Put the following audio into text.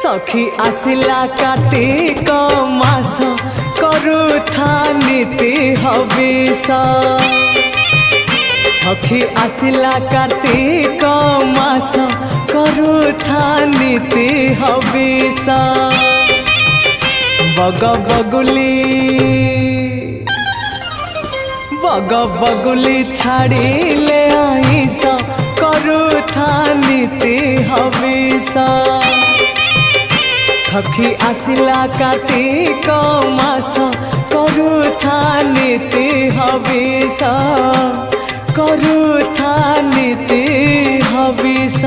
सखी आसिला कार्तिक मास करुथा नीति हविष सखी आसिला कार्तिक मास करुथा नीति हविष बग बगुली छाड़िले आईस करुथा नीति हविष सखी आसिला कार्तिक मास करुथा नीति हविष करुथा नीति हविष।